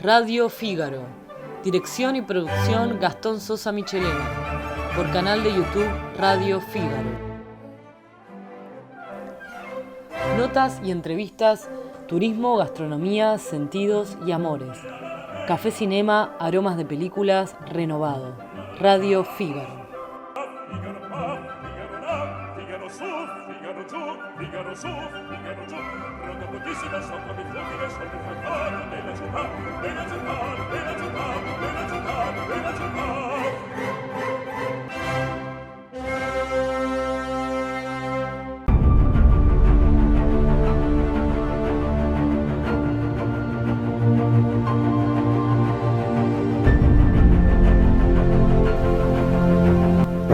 Radio Fígaro. Dirección y producción Gastón Sosa Michelena. Por canal de YouTube Radio Fígaro. Notas y entrevistas, turismo, gastronomía, sentidos y amores. Café Cinema, aromas de películas, renovado. Radio Fígaro.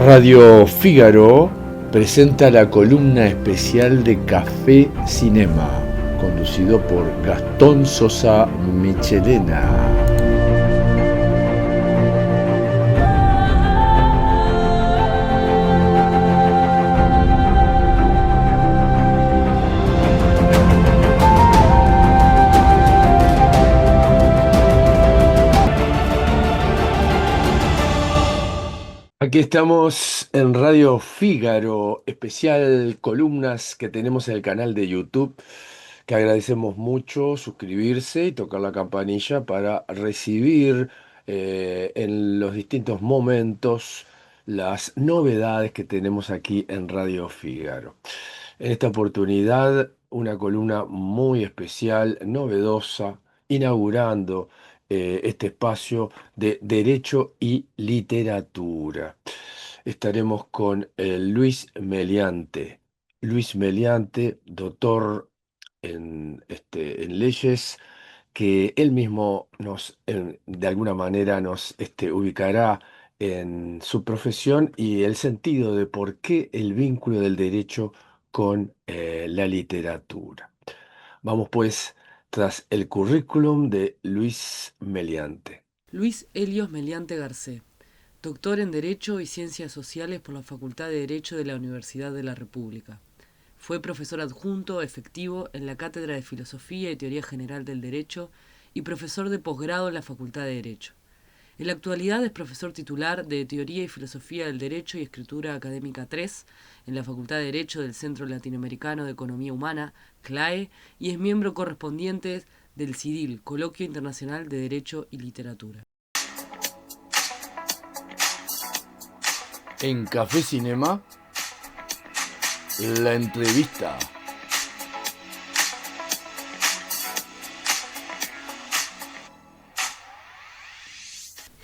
Radio Fígaro presenta la columna especial de Café Cinema, conducido por Gastón Sosa Michelena. Aquí estamos en Radio Fígaro, especial columnas que tenemos en el canal de YouTube, que agradecemos mucho suscribirse y tocar la campanilla para recibir en los distintos momentos las novedades que tenemos aquí en Radio Fígaro. En esta oportunidad, una columna muy especial, novedosa, inaugurando este espacio de Derecho y Literatura. Estaremos con Luis Meliante. Luis Meliante, doctor en leyes, que él mismo de alguna manera nos ubicará en su profesión y el sentido de por qué el vínculo del derecho con la literatura. Vamos pues tras el currículum de Luis Meliante. Luis Helios Meliante Garcé, doctor en Derecho y Ciencias Sociales por la Facultad de Derecho de la Universidad de la República. Fue profesor adjunto efectivo en la Cátedra de Filosofía y Teoría General del Derecho y profesor de posgrado en la Facultad de Derecho. En la actualidad es profesor titular de Teoría y Filosofía del Derecho y Escritura Académica 3 en la Facultad de Derecho del Centro Latinoamericano de Economía Humana, CLAE, y es miembro correspondiente del CIDIL, Coloquio Internacional de Derecho y Literatura. En Café Cinema, la entrevista.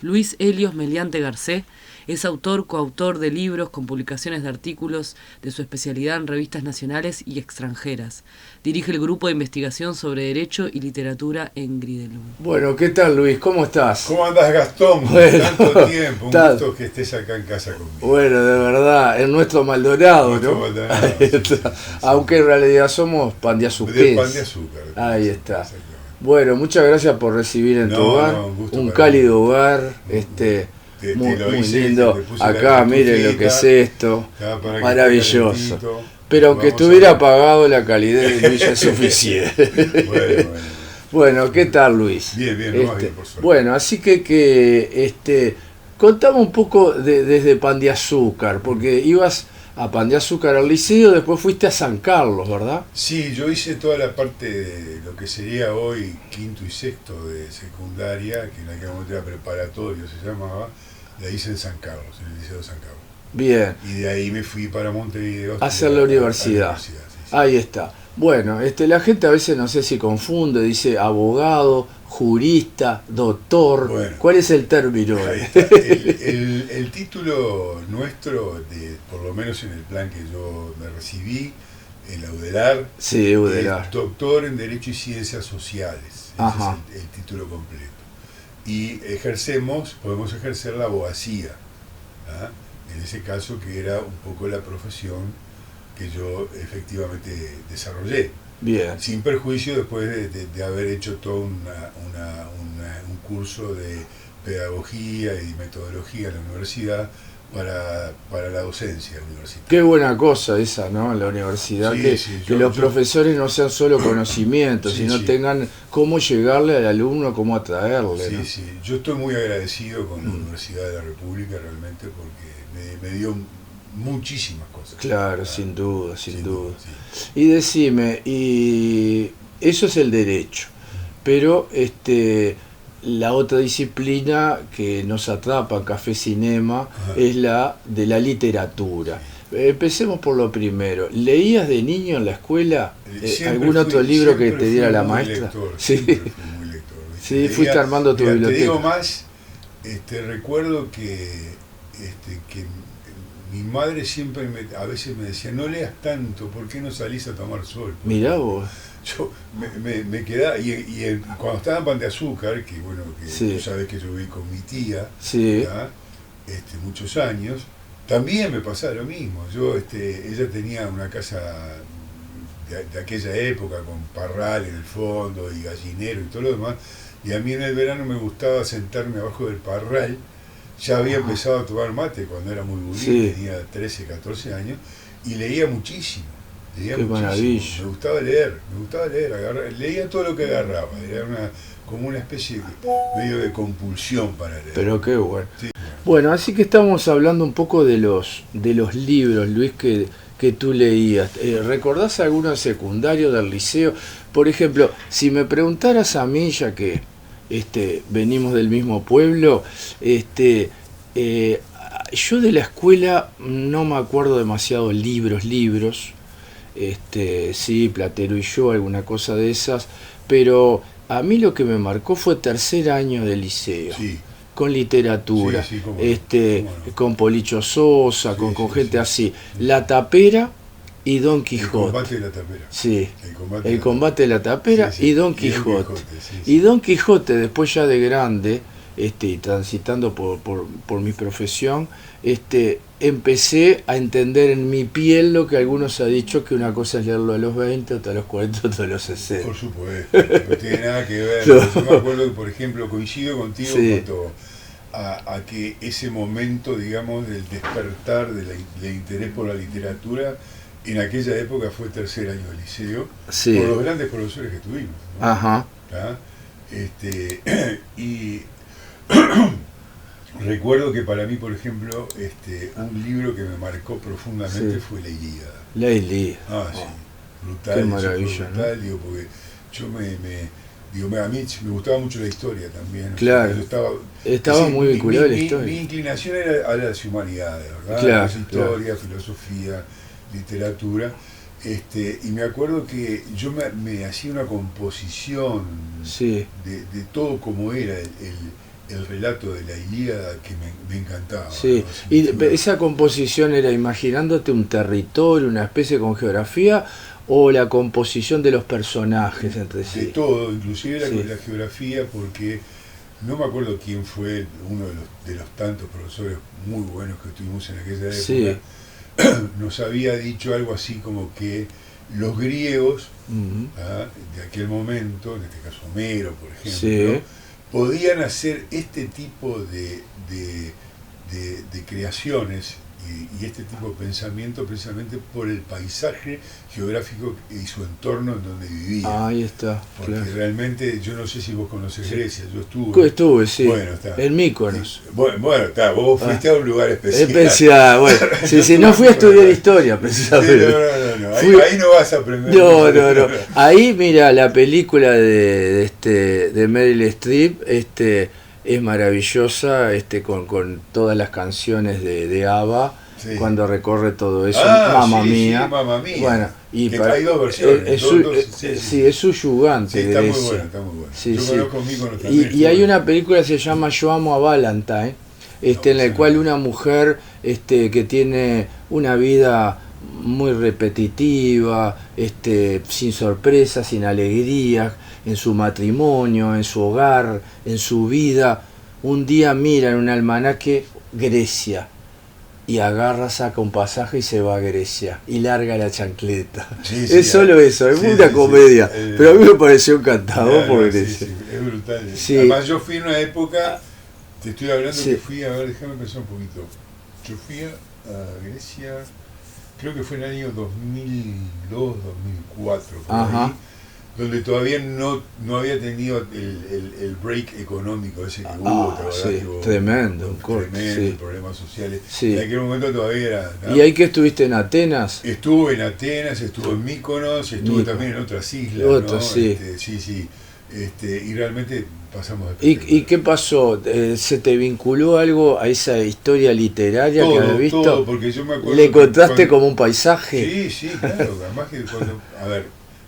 Luis Helios Meliante Garcé es autor, coautor de libros con publicaciones de artículos de su especialidad en revistas nacionales y extranjeras. Dirige el grupo de investigación sobre Derecho y Literatura en Gridelum. Bueno, ¿qué tal, Luis? ¿Cómo estás? ¿Cómo andás, Gastón? Bueno, tanto tiempo, un gusto que estés acá en casa conmigo. Bueno, de verdad, en nuestro Maldonado, ¿no? Maldonado, Ahí está. Sí. Aunque en realidad somos pan de azúcar. De pan de azúcar. Ahí está. Bueno, muchas gracias por recibir en tu hogar, un cálido hogar, muy lindo. Acá, miren lo que es esto, maravilloso. Pero aunque estuviera apagado, la calidad de Luis es suficiente. Bueno, ¿qué tal, Luis? Bien, bien, por suerte. Bueno, así que contame un poco desde Pan de Azúcar, porque ibas a Pan de Azúcar al liceo, después fuiste a San Carlos, ¿verdad? Sí, yo hice toda la parte de lo que sería hoy quinto y sexto de secundaria, que en aquel momento era preparatorio, se llamaba, la hice en San Carlos, en el Liceo de San Carlos. Bien. Y de ahí me fui para Montevideo. A hacer la universidad. Sí, sí. Ahí está. Bueno, la gente a veces no sé si confunde, dice abogado, jurista, doctor. Bueno, ¿cuál es el término? El título nuestro, por lo menos en el plan que yo me recibí, en la UDELAR, sí, UDELAR. Es doctor en Derecho y Ciencias Sociales. Ajá. Ese es el título completo. Y podemos ejercer la abogacía, ¿ah? En ese caso, que era un poco la profesión que yo efectivamente desarrollé. Bien. Sin perjuicio después de haber hecho todo un curso de pedagogía y metodología en la universidad, para la docencia universitaria. Qué buena cosa esa, ¿no? La universidad, Sí, que, sí, que los profesores no sean solo conocimientos, Sí, sino sí. tengan cómo llegarle al alumno, cómo atraerle, Sí, ¿no? sí. Yo estoy muy agradecido con la Universidad de la República realmente porque me dio muchísimas cosas. Claro, sin duda, sin duda. Sí. Y decime, y eso es el derecho, pero la otra disciplina que nos atrapa en Café Cinema Ajá. es la de la literatura. Empecemos por lo primero. ¿Leías de niño en la escuela Siempre algún otro libro que siempre te diera fui la muy maestra? lector, Sí, siempre fui muy lector, ¿viste? sí, Leía- fuiste armando tu Mira, biblioteca. Te digo más, recuerdo que mi madre siempre a veces me decía, no leas tanto, ¿por qué no salís a tomar sol? Mirá vos. Yo me quedaba, cuando estaba en Pan de Azúcar, que bueno, que Sí. tú sabes que yo viví con mi tía, Sí, ¿ya? Muchos años, también me pasaba lo mismo. Ella tenía una casa de aquella época con parral en el fondo y gallinero y todo lo demás, y a mí en el verano me gustaba sentarme abajo del parral. Ya había empezado a tomar mate cuando era muy gurí, Sí. tenía 13, 14 años, y leía muchísimo. Leía Qué muchísimo. maravilla. Me gustaba leer, leía todo lo que agarraba, era como una especie de medio de compulsión para leer. pero qué bueno. Sí. Bueno, así que estamos hablando un poco de los libros, Luis, que tú leías. ¿Recordás alguno en secundario, del liceo? Por ejemplo, si me preguntaras a mí, ya que venimos del mismo pueblo, yo de la escuela no me acuerdo demasiado libros, sí, Platero y yo, alguna cosa de esas, pero a mí lo que me marcó fue tercer año de liceo. Sí. Con literatura, Sí, sí, cómo no. con Policho Sosa, Sí, con sí, gente sí. así. La Tapera y Don El Quijote. combate de la tapera. Sí, El el combate de la Tapera Sí, sí. y Don Y Don Quijote. Quijote, sí, Y Don Quijote, después ya de grande, y transitando por mi profesión, empecé a entender en mi piel lo que algunos han dicho, que una cosa es leerlo a los 20, otra a los 40, otra a los 60. Por supuesto, no tiene nada que ver. No. Yo me acuerdo que, por ejemplo, coincido contigo Sí. en cuanto a que ese momento, digamos, del despertar del interés por la literatura, en aquella época fue tercer año de liceo, Sí. por los grandes profesores que tuvimos, ¿no? Ajá. ¿Ah? Y recuerdo que para mí, por ejemplo, un libro que me marcó profundamente Sí. fue La Ilíada. La Ilíada. Sí, brutal. Qué eso fue maravilla, brutal, digo, porque yo a mí me gustaba mucho la historia también. Claro. Yo Estaba muy vinculado a la historia. Mi inclinación era a las humanidades, ¿verdad? Claro, Las historia, filosofía, literatura. Y me acuerdo que yo me hacía una composición Sí. de todo como era el relato de la Ilíada, que me encantaba. Sí, ¿no? y esa composición era imaginándote un territorio, una especie con geografía, o la composición de los personajes entre De sí. todo, inclusive Sí. la geografía, porque no me acuerdo quién fue uno de los tantos profesores muy buenos que tuvimos en aquella época, Sí. nos había dicho algo así como que los griegos, Ujú. de aquel momento, en este caso Homero, por ejemplo, Sí. podían hacer este tipo de creaciones y este tipo de pensamiento precisamente por el paisaje geográfico y su entorno en donde vivían. Ahí está, Porque claro. realmente, yo no sé si vos conocés Sí. Grecia, yo estuve. Estuve, sí, Bueno, está. en Mykonos. Bueno, está, vos fuiste a un lugar especial. Especial, bueno, si no fui a estudiar historia, Sí, precisamente. no. Fui- Ahí no vas a aprender. No. Ahí, mira, la película de Meryl Streep, es maravillosa, con todas las canciones de ABBA, Sí. cuando recorre todo eso, Mamma Mamma Mía. Sí, Mamma Mía. Bueno, y Que hay dos versiones. sí, es subyugante, Sí, está muy Grecia. bueno, está muy bueno. Sí, Yo sí. conozco Mykonos también. Y hay una película que se llama Yo amo a Valentine, en la cual una mujer que tiene una vida muy repetitiva, sin sorpresas, sin alegrías, en su matrimonio, en su hogar, en su vida, un día mira en un almanaque Grecia y agarra, saca un pasaje y se va a Grecia y larga la chancleta. Sí, sí, Es solo eso, es sí, una sí, comedia, sí. pero a mí me pareció encantador por Sí, Grecia. sí, es brutal. Sí. Además, yo fui en una época, te estoy hablando Sí. que fui, a ver, déjame pensar un poquito. Yo fui a Grecia, creo que fue en el año 2002, 2004, por Ajá. ahí, donde todavía no había tenido el break económico ese que hubo, ¿te acordás? Sí, Que hubo tremendo, un un corte, tremendo, sí. problemas sociales. Sí. En aquel momento todavía era... ¿no? ¿Y ahí que estuviste en Atenas? Estuve en Atenas, estuve en Mykonos, estuve Mykonos. también en otras islas, Otras, ¿no? sí. Sí. Y realmente pasamos ¿Y espectacular. qué pasó? ¿Se te vinculó algo a esa historia literaria que habías visto? Todo, porque yo me acuerdo... ¿Le que encontraste como un paisaje? Sí, claro, además que cuando... A ver,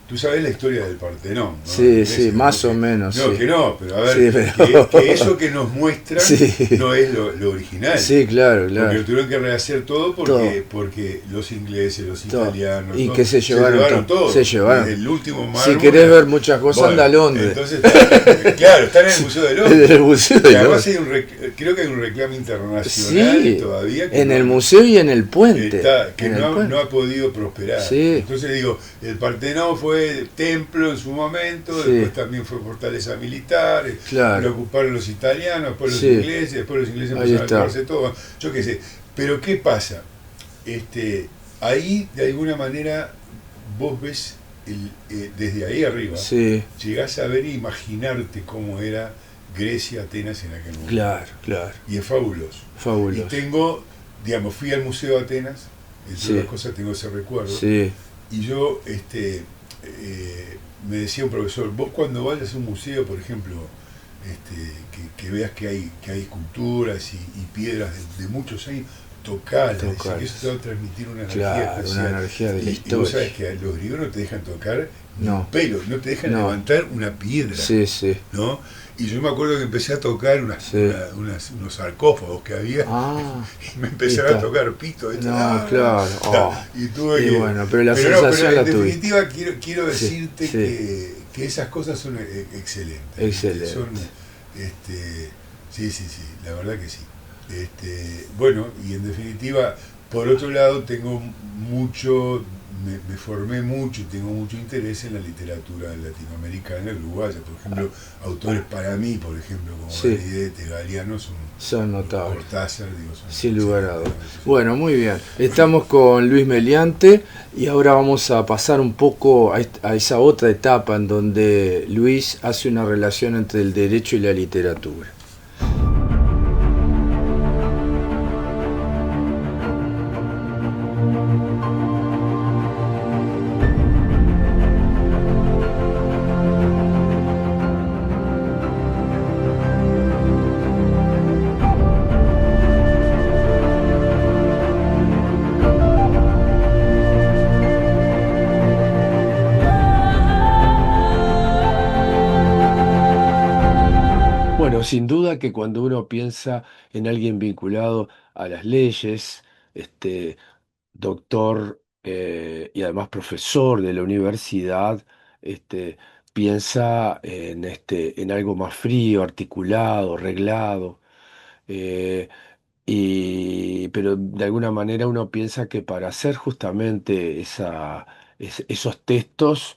tú sabes la historia del Partenón, ¿no? Sí, Ese, más ¿no? o menos. No, Sí. que no, pero a ver, Sí, pero- que eso que nos muestran Sí. no es lo original. Sí, claro, Porque claro. tuvieron que rehacer todo porque los ingleses, los Todo. italianos, Y todo, que se llevaron todo. todo. Se llevaron. Desde el último Si mármol. querés ver muchas cosas, anda a Londres. Entonces, claro, están en el Museo de En Londres. el Museo de Y además Londres. creo que hay un reclamo internacional Sí, todavía. Que en no- el museo y en el puente. que En el no puente. ha podido prosperar. Sí. Entonces digo, el Partenón fue templo en su momento, Sí. después también fue fortaleza militar, Claro. lo ocuparon los italianos, después los Sí. ingleses, después los ingleses Ahí empezaron a está. llevarse todo, yo qué sé. Pero ¿qué pasa? Ahí de alguna manera vos ves desde ahí arriba, Sí, llegás a ver e imaginarte cómo era Grecia, Atenas en aquel momento. claro. Y es fabuloso. Fabuloso. Y tengo, digamos, fui al Museo de Atenas, entre Sí. otras cosas tengo ese recuerdo, Sí, y yo, me decía un profesor, vos cuando vayas a un museo, por ejemplo, que veas que hay esculturas y piedras de muchos años, tocalas, decía Tocalas. que eso te va a transmitir una energía claro, especial. una energía de la Y vos historia. sabés que los griegos no te dejan tocar ni No. un pelo, no te dejan No. levantar una piedra. Sí, sí. ¿No? Y yo me acuerdo que empecé a tocar Sí. unos sarcófagos que había, Ah, y me empezaron está. a tocar pito. ¿viste? No, claro. Oh. Y tuve Y que... bueno, pero la pero sensación en la tuviste. definitiva quiero Sí, decirte sí. que esas cosas son excelentes. Excelente. Son, sí, la verdad que sí. Bueno, y en definitiva, por otro lado, tengo mucho, me formé mucho y tengo mucho interés en la literatura latinoamericana, uruguaya, por ejemplo, autores para mí, por ejemplo, como Sí. Benedetti, Galeano, Son notables. Cortázar, digo, son Sin lugar a dudas. excelentes. Bueno, muy bien. Estamos con Luis Meliante y ahora vamos a pasar un poco a esa otra etapa en donde Luis hace una relación entre el derecho y la literatura. Bueno, sin duda que cuando uno piensa en alguien vinculado a las leyes, doctor y además profesor de la universidad, piensa en algo más frío, articulado, reglado, eh, pero de alguna manera uno piensa que para hacer justamente esos textos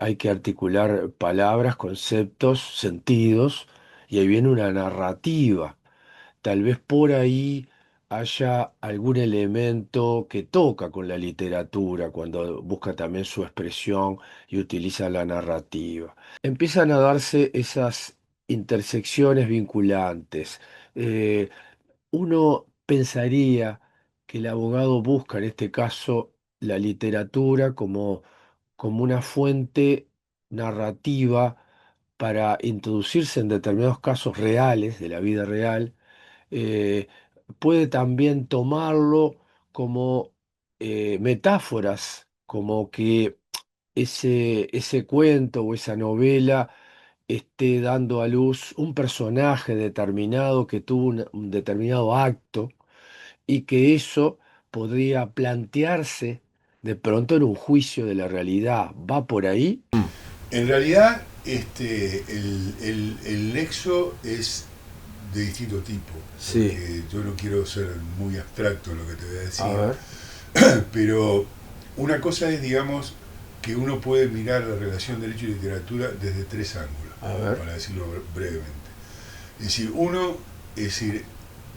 hay que articular palabras, conceptos, sentidos, y ahí viene una narrativa. Tal vez por ahí haya algún elemento que toca con la literatura cuando busca también su expresión y utiliza la narrativa. Empiezan a darse esas intersecciones vinculantes. Eh, Uno pensaría que el abogado busca en este caso la literatura como una fuente narrativa para introducirse en determinados casos reales de la vida real. eh, Puede también tomarlo como metáforas, como que ese cuento o esa novela esté dando a luz un personaje determinado que tuvo un determinado acto y que eso podría plantearse de pronto en un juicio de la realidad. ¿Va por ahí? En realidad, el nexo es de distinto tipo, Sí. porque yo no quiero ser muy abstracto en lo que te voy a decir, A ver. pero una cosa es, digamos, que uno puede mirar la relación derecho y literatura desde tres ángulos, A ver. para decirlo brevemente. Es decir, uno, es decir,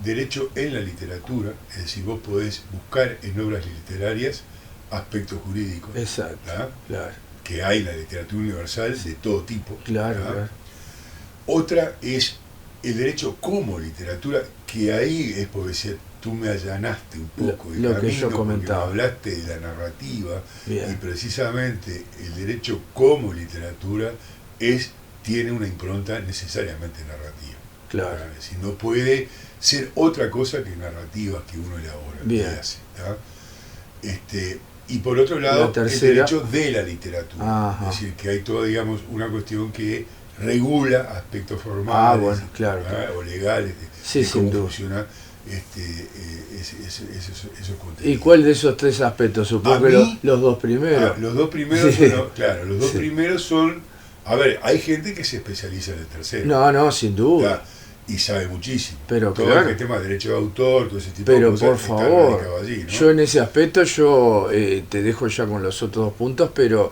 derecho en la literatura, es decir, vos podés buscar en obras literarias aspectos jurídicos. Exacto. ¿Tá? Claro. Que hay en la literatura universal de todo tipo. Claro, ¿tá? claro. Otra es el derecho como literatura, que ahí es porque tú me allanaste un poco el Lo que camino, yo porque comentaba. me hablaste de la narrativa, Bien. y precisamente el derecho como literatura tiene una impronta necesariamente narrativa. Claro. Es decir, no puede ser otra cosa que narrativas que uno elabora. Bien. Que hace, ¿tá? Y por otro lado, La el tercera. derecho de la literatura. Ajá. Es decir, que hay toda, digamos, una cuestión que regula aspectos formales, bueno, claro, ¿tá? claro. O legales Sí, de sin cómo duda. funciona esos contenidos. ¿Y cuál de esos tres aspectos? Supongo que mí- los dos primeros. Los dos primeros, Sí. bueno, claro, los dos Sí. primeros son... A ver, hay gente que se especializa en el tercero. No, no, sin duda. ¿tá? Y sabe muchísimo. Pero todo claro. el tema de derecho de autor, todo ese tipo Pero de cosas por está favor, radicado allí, ¿no? yo en ese aspecto te dejo ya con los otros dos puntos, pero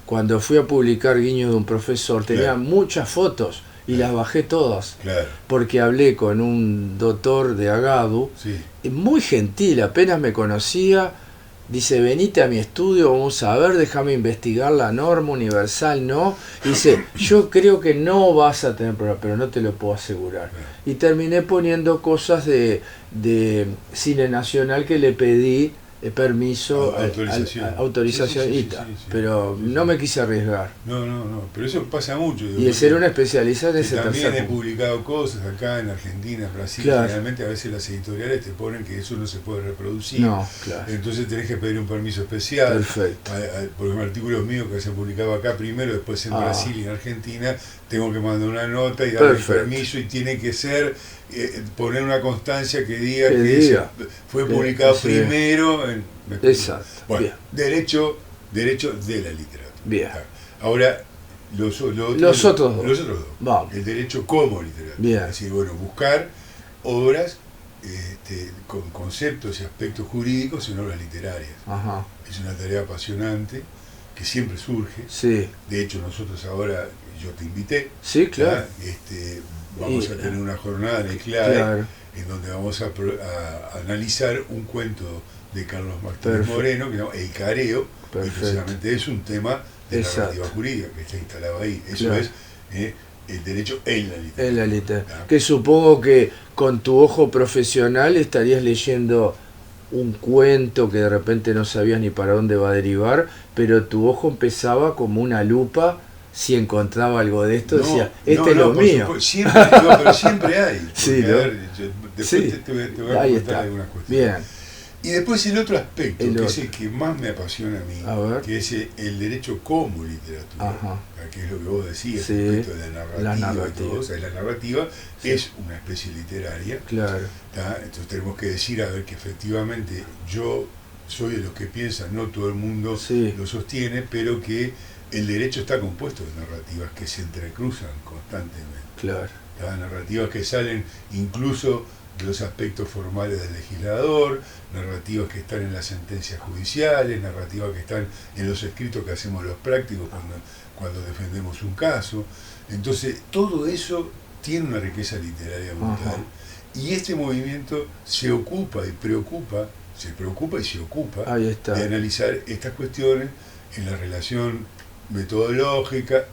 cuando fui a publicar Guiño de un profesor tenía Claro. muchas fotos y Claro. las bajé todas, Claro, porque hablé con un doctor de Agadu, sí. muy gentil, apenas me conocía, dice, venite a mi estudio, vamos a ver, déjame investigar la norma universal, ¿no? Dice, yo creo que no vas a tener problema, pero no te lo puedo asegurar. Y terminé poniendo cosas de cine nacional que le pedí permiso, autorización Sí, sí, y sí, tal. sí, sí. Pero Sí, sí. no me quise arriesgar. No, pero eso pasa mucho. digo, Y de ser porque una especialista en ese también tercer he punto. publicado cosas acá en Argentina, en Brasil, Claro. generalmente a veces las editoriales te ponen que eso no se puede reproducir. No, claro. Entonces tenés que pedir un permiso especial. Perfecto. Por ejemplo, artículos míos que se han publicado acá primero, después en Ah. Brasil y en Argentina, tengo que mandar una nota y darle Perfecto. permiso, y tiene que ser poner una constancia que diga Que que diga. fue publicado Sí. primero. ¿Me explico? Exacto. Bueno, Bien. derecho de la literatura. Bien. Ahora, los otros dos. Los otros dos. Vamos. El derecho como literatura. Bien. Es decir, bueno, buscar obras con conceptos y aspectos jurídicos en obras literarias. Ajá. Es una tarea apasionante que siempre surge. Sí. De hecho, nosotros ahora, yo te invité. Sí, claro. Vamos Y- a tener una jornada en el CLAE, Claro. en donde vamos a analizar un cuento de Carlos Martínez Perfecto. Moreno, que se llama El Careo, y Perfecto. precisamente es un tema de Exacto. narrativa jurídica que está instalado ahí. Eso Claro. es el derecho en la literatura. En la literatura. ¿tá? Que supongo que con tu ojo profesional estarías leyendo un cuento que de repente no sabías ni para dónde va a derivar, pero tu ojo empezaba como una lupa. Si encontraba algo de esto, decía, este es lo por mío. supuesto, siempre, pero siempre hay. Porque, Sí, ¿no? a ver, después Sí. te voy a Ahí comentar está. algunas cuestiones. Bien. Y después el otro aspecto, El que es otro. el que más me apasiona a mí, A ver. que es el derecho como literatura, Ajá. que es lo que vos decías Sí, respecto de la narrativa. narrativa. Y todo. O sea, la narrativa Sí. es una especie literaria. Claro. ¿Tá? Entonces tenemos que decir, a ver, que efectivamente yo soy de los que piensan, no todo el mundo Sí. lo sostiene, pero que el derecho está compuesto de narrativas que se entrecruzan constantemente. Claro. ¿Tá? Narrativas que salen incluso de los aspectos formales del legislador, narrativas que están en las sentencias judiciales, narrativas que están en los escritos que hacemos los prácticos cuando defendemos un caso. Entonces, todo eso tiene una riqueza literaria brutal. Ajá. Y este movimiento se ocupa y se preocupa y se ocupa Ahí está. de analizar estas cuestiones en la relación metodológica,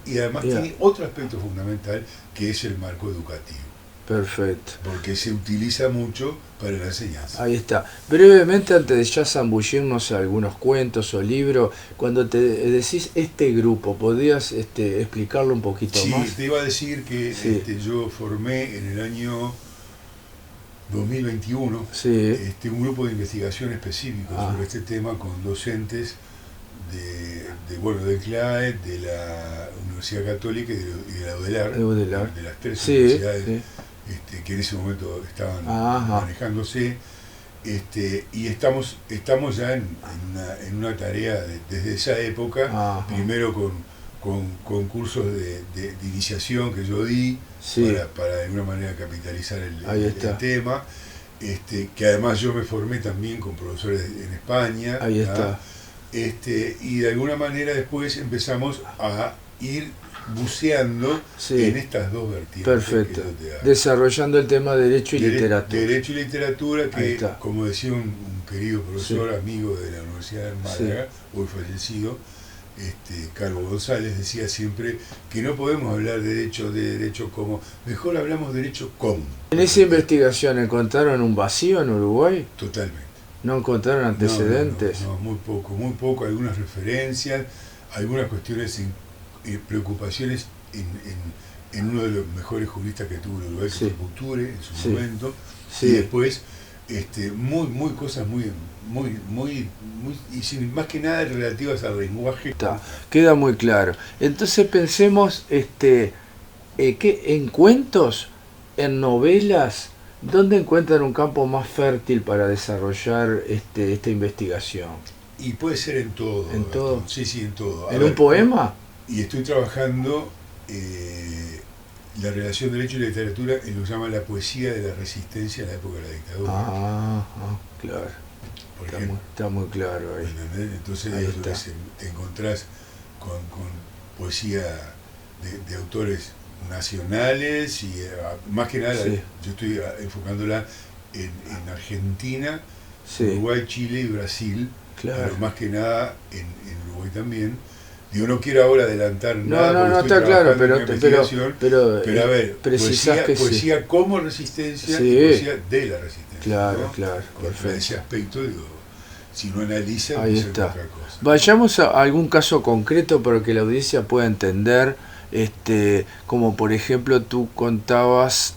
y además Bien. tiene otro aspecto fundamental, que es el marco educativo, Perfecto. porque se utiliza mucho para la enseñanza. Ahí está. Brevemente, antes de ya zambullirnos a algunos cuentos o libros, cuando te decís este grupo, ¿podrías explicarlo un poquito Sí, más? te iba a decir que Sí. yo formé en el año 2021 Sí. un grupo de investigación específico Ah. sobre este tema con docentes del CLAE, de la Universidad Católica y de la UDELAR, De UDELAR. de las tres Sí, universidades sí. que en ese momento estaban Ajá. manejándose, y estamos ya en una tarea desde esa época, Ajá. primero con cursos de iniciación que yo di, Sí. para de alguna manera capitalizar Ahí el está. tema, que además yo me formé también con profesores en España. Ahí ¿tá? está. Y de alguna manera después empezamos a ir buceando Sí. en estas dos vertientes. Perfecto. Que yo te hablo. Desarrollando el tema de Derecho y Literatura. Derecho y literatura, Ahí que está. como decía un querido profesor, amigo de la Universidad de Málaga, hoy fallecido, Carlos González, decía siempre que no podemos hablar de derecho como, mejor hablamos derecho con. ¿En esa investigación encontraron un vacío en Uruguay? Totalmente. ¿No encontraron antecedentes? No, muy poco, algunas referencias, algunas cuestiones, preocupaciones en uno de los mejores juristas que tuvo el Uruguay, que Sí. fue Couture en su Sí. momento, Sí. y después cosas muy, y sin, más que nada relativas al lenguaje. Está, queda muy claro. Entonces pensemos, ¿qué, en cuentos, en novelas, dónde encuentran un campo más fértil para desarrollar esta investigación? Y puede ser en todo. ¿En todo? Sí, en todo. ¿En un poema? Y estoy trabajando la relación derecho y literatura en lo que llaman la poesía de la resistencia en la época de la dictadura. Claro. Por Está ejemplo. está muy claro ahí. ¿Entendés? Entonces Ahí digo, está. te encontrás con poesía de autores nacionales y más que nada Sí. yo estoy enfocándola en Argentina, Sí, Uruguay, Chile y Brasil, claro. pero más que nada en Uruguay también. Digo, no quiero ahora adelantar No, nada. no, porque está estoy claro, trabajando en una investigación, pero a ver, precisás que sí. poesía como resistencia Sí. y poesía de la resistencia. Claro, ¿no? claro, Contra perfecto. ese aspecto, digo, si no analiza, Ahí empieza está. otra cosa. Vayamos a algún caso concreto para que la audiencia pueda entender, como por ejemplo tú contabas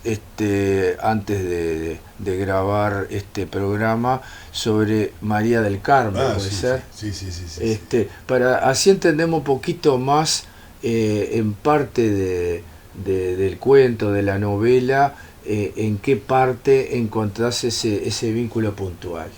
antes de grabar este programa sobre María del Carmen, ¿puede sí, ser? Sí. Para así entendemos un poquito más en parte del cuento, de la novela, en qué parte encontrás ese vínculo puntual.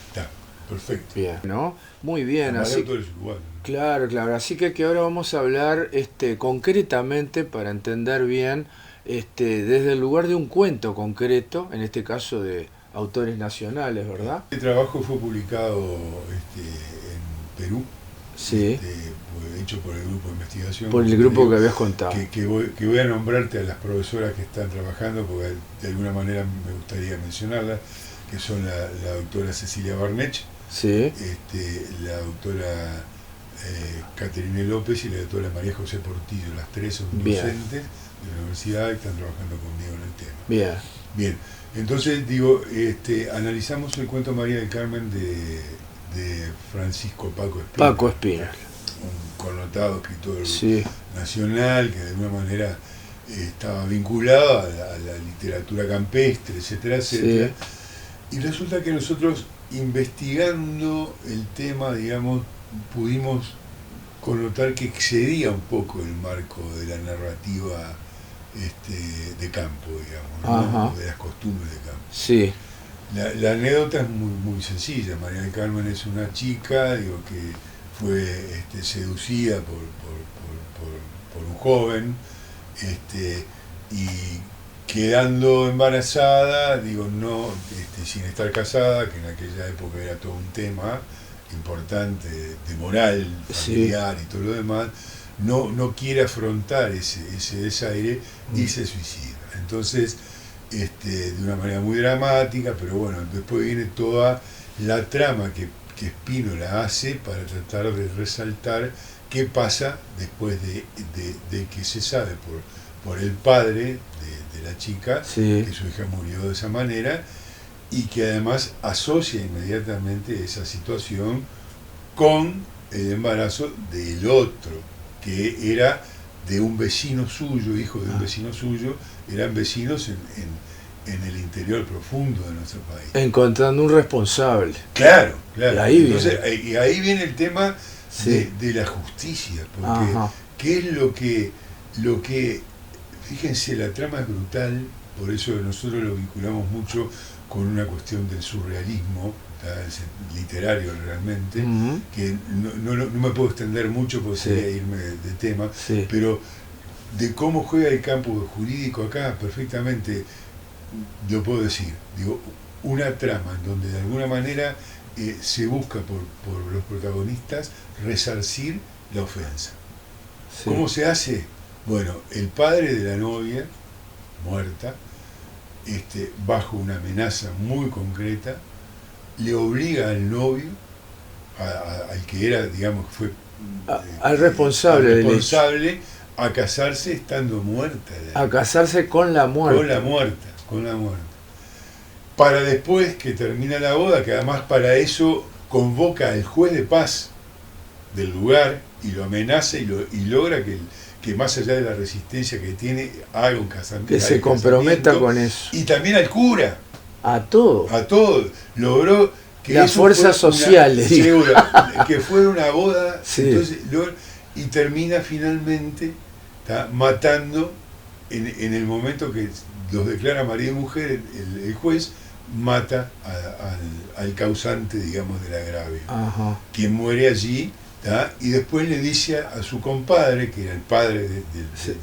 Está, perfecto. Bien, ¿no? Muy bien, Además de así autores uruguayos. claro, así que ahora vamos a hablar concretamente para entender bien desde el lugar de un cuento concreto, en este caso de autores nacionales, ¿verdad? Este trabajo fue publicado en Perú, Sí, fue hecho por el grupo de investigación. por el grupo que habías contado. Que voy a nombrarte a las profesoras que están trabajando, porque de alguna manera me gustaría mencionarlas, que son la doctora Cecilia Barnech, Sí, la doctora Caterine López y la doctora María José Portillo. Las tres son Bien. docentes de la universidad y están trabajando conmigo en el tema. bien, Bien, entonces digo, analizamos el cuento María del Carmen de Francisco Paco Espina. Paco Espina. Un connotado escritor Sí, nacional que de alguna manera estaba vinculado a la literatura campestre, etcétera, etcétera. Y resulta que nosotros, investigando el tema, digamos, pudimos connotar que excedía un poco el marco de la narrativa de campo, digamos, ¿no? Ajá. De las costumbres de campo. sí, La anécdota es muy sencilla. María del Carmen es una chica, digo, que fue seducida por un joven, y quedando embarazada, digo, no, sin estar casada, que en aquella época era todo un tema importante de moral familiar y todo lo demás, no quiere afrontar ese desaire y se suicida. Entonces, de una manera muy dramática, pero bueno, después viene toda la trama que Spínola hace para tratar de resaltar qué pasa después de que se sabe por el padre de la chica que su hija murió de esa manera, y que además asocia inmediatamente esa situación con el embarazo del otro, que era de un vecino suyo, hijo de un vecino suyo. Eran vecinos en el interior profundo de nuestro país. encontrando un responsable. Claro. Y ahí Entonces, y ahí viene el tema de la justicia, porque ¿qué es lo que, fíjense, la trama es brutal, por eso nosotros lo vinculamos mucho con una cuestión del surrealismo, literario realmente, que no me puedo extender mucho porque sería irme de tema, pero de cómo juega el campo jurídico acá, perfectamente lo puedo decir. Digo, una trama en donde de alguna manera se busca por los protagonistas resarcir la ofensa. ¿Cómo se hace? Bueno, el padre de la novia, muerta, bajo una amenaza muy concreta, le obliga al novio, al que era, digamos, que fue al responsable del hecho, a casarse estando muerta. a casarse con la muerte. Con la muerta. Para después que termina la boda, que además para eso convoca al juez de paz del lugar y lo amenaza y logra que más allá de la resistencia que tiene, haga un casamiento. Que se comprometa con eso. Y también al cura. A todo. A todo. Logró que las fuerzas sociales. Que fuera una boda. Sí. Entonces, y termina finalmente matando, en el momento que los declara marido y mujer, el juez mata al causante, digamos, del agravio. Ajá. Quien muere allí, y después le dice a su compadre, que era el padre de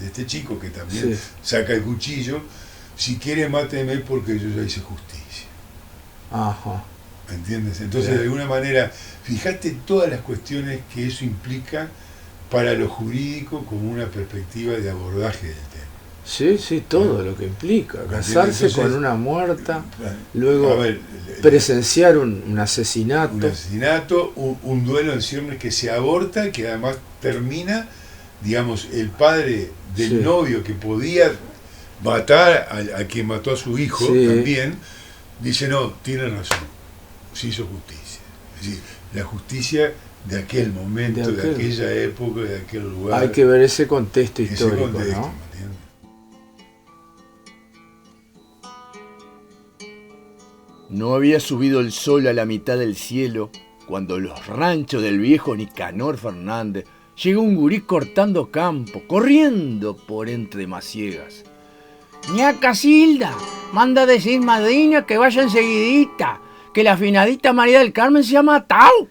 este chico, que también saca el cuchillo, si quiere máteme porque yo ya hice justicia. Ajá. ¿Me entiendes? Entonces, de alguna manera, fíjate todas las cuestiones que eso implica para lo jurídico como una perspectiva de abordaje del tema. Sí, todo lo que implica. Casarse con una muerta, luego ver, presenciar un asesinato. Un asesinato, un duelo en ciernes que se aborta, que además termina, digamos, el padre del novio que podía matar a quien mató a su hijo también, dice, no, tiene razón, se hizo justicia. Es decir, la justicia de aquel momento, de aquella época, de aquel lugar. Hay que ver ese contexto histórico, ¿no? No había subido el sol a la mitad del cielo cuando los ranchos del viejo Nicanor Fernández llegó un gurí cortando campo, corriendo por entre maciegas. Ñaca Silda, manda decir madrina que vaya enseguidita, que la afinadita María del Carmen se ha matado.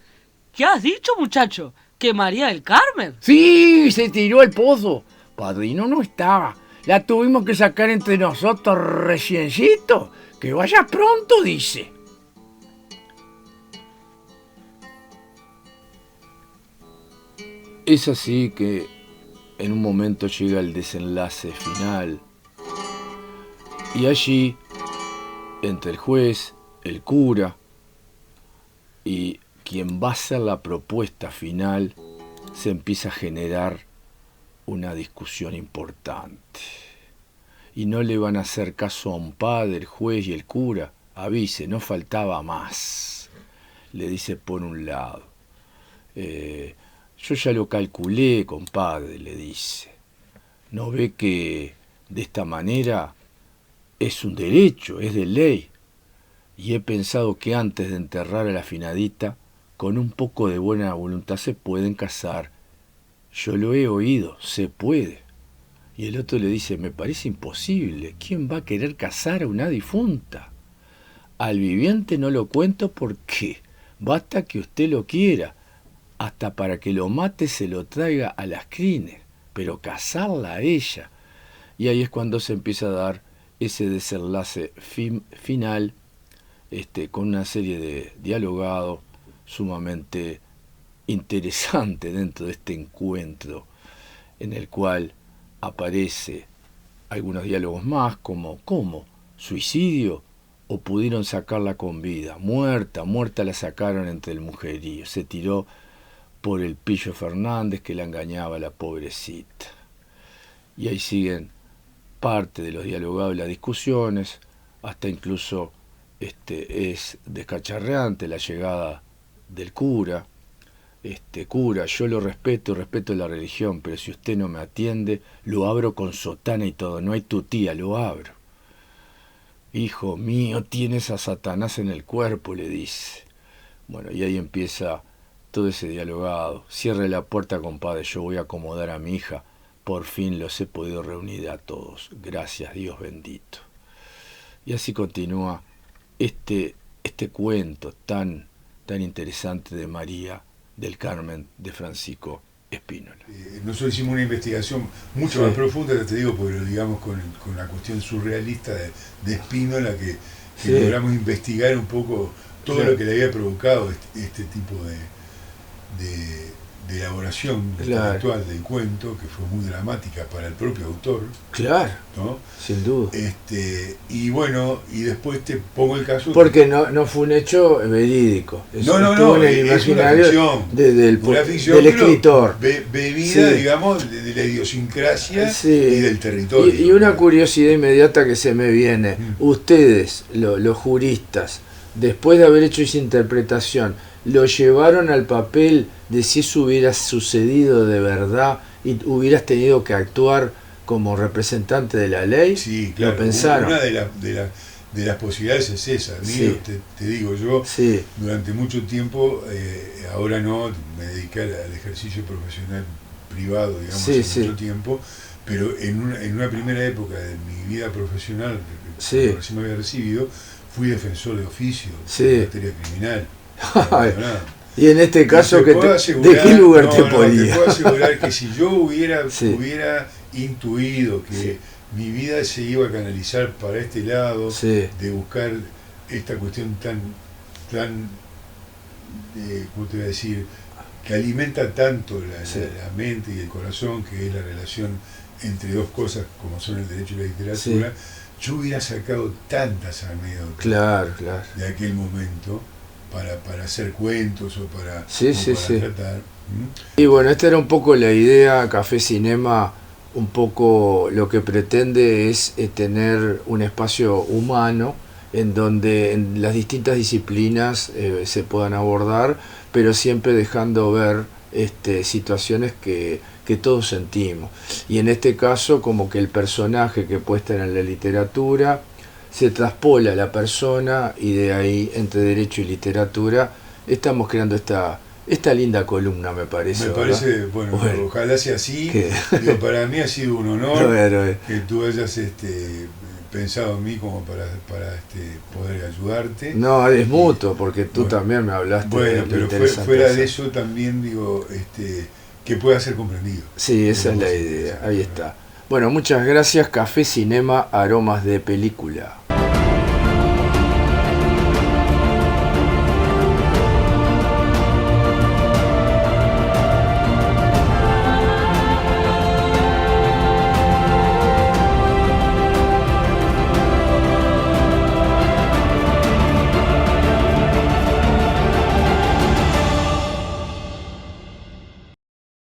¿Qué has dicho, muchacho? ¿Que María del Carmen? Sí, se tiró al pozo. Padrino no estaba. La tuvimos que sacar entre nosotros reciencito. Que vaya pronto, dice. Es así que en un momento llega el desenlace final. Y allí, entre el juez, el cura y quien va a hacer la propuesta final, se empieza a generar una discusión importante. Y no le van a hacer caso a un padre, el juez y el cura. Avise, no faltaba más. Le dice por un lado. Yo ya lo calculé, compadre, le dice. ¿No ve que de esta manera es un derecho, es de ley? Y he pensado que antes de enterrar a la afinadita, con un poco de buena voluntad se pueden casar. Yo lo he oído, se puede. Y el otro le dice, me parece imposible. ¿Quién va a querer casar a una difunta? Al viviente no lo cuento porque basta que usted lo quiera. Hasta para que lo mate se lo traiga a las crines. Pero casarla a ella. Y ahí es cuando se empieza a dar ese desenlace final, con una serie de dialogados sumamente interesante dentro de este encuentro, en el cual aparece algunos diálogos más, como ¿cómo? ¿Suicidio? ¿O pudieron sacarla con vida? Muerta la sacaron entre el mujerío. Se tiró por el Pillo Fernández que la engañaba a la pobrecita. Y ahí siguen parte de los dialogados y las discusiones, hasta incluso es descacharreante la llegada del cura. Cura, yo lo respeto la religión, pero si usted no me atiende, lo abro con sotana y todo, no hay tutía, lo abro. Hijo mío, tienes a Satanás en el cuerpo, le dice. Bueno, y ahí empieza todo ese dialogado. Cierre la puerta, compadre, yo voy a acomodar a mi hija. Por fin los he podido reunir a todos. Gracias, Dios bendito. Y así continúa este cuento tan interesante de María del Carmen de Francisco Spínola. Nosotros hicimos una investigación mucho más profunda, te digo, pero digamos con la cuestión surrealista de Spínola, que logramos investigar un poco todo lo que le había provocado este tipo de elaboración Claro. intelectual del cuento, que fue muy dramática para el propio autor, Claro, ¿no? sin duda. Y bueno, y después te pongo el caso... Porque no fue un hecho verídico. No, Estuvo en el es una imaginario ficción. del Una ficción, del pero escritor. Bebida, Sí. digamos, de la idiosincrasia Sí. y del territorio. Y una curiosidad inmediata que se me viene. Mm. Ustedes, los juristas, después de haber hecho esa interpretación, lo llevaron al papel de si eso hubiera sucedido de verdad y hubieras tenido que actuar como representante de la ley. Sí, claro. Lo pensaron. Una de las posibilidades es esa. Sí. Te digo, yo Sí, durante mucho tiempo, ahora no, me dediqué al ejercicio profesional privado, digamos, Sí, hace sí. mucho tiempo, pero en una primera época de mi vida profesional, Sí. cuando recién me había recibido, fui defensor de oficio Sí. en materia criminal. Ay, Nada. y en este caso, Y te puedo ¿de asegurar- qué lugar no, te no, podía? Te puedo asegurar que si yo hubiera Sí. intuido que Sí. mi vida se iba a canalizar para este lado, Sí, de buscar esta cuestión tan ¿cómo te voy a decir? Que alimenta tanto Sí. la mente y el corazón, que es la relación entre dos cosas como son el derecho y la literatura, yo hubiera sacado tantas anécdotas claro, claro. de aquel momento para hacer cuentos o para, Sí, o sí, para sí. tratar. Y bueno, esta era un poco la idea. Café Cinema un poco lo que pretende es tener un espacio humano en donde en las distintas disciplinas se puedan abordar, pero siempre dejando ver situaciones que todos sentimos. Y en este caso, como que el personaje que puede estar en la literatura se traspola a la persona, y de ahí, entre derecho y literatura, estamos creando esta linda columna, me parece. Me ¿verdad? parece, bueno, Bueno. ojalá sea así. Que- Digo, para mí ha sido un honor Bueno, que tú hayas pensado en mí como para poder ayudarte. no, es mutuo, porque tú Bueno. también me hablaste Bueno, de lo pero interesante fuera hacer. de eso también digo que pueda ser comprendido. Sí, esa es la idea, ahí está. Bueno, muchas gracias. Café Cinema, aromas de película.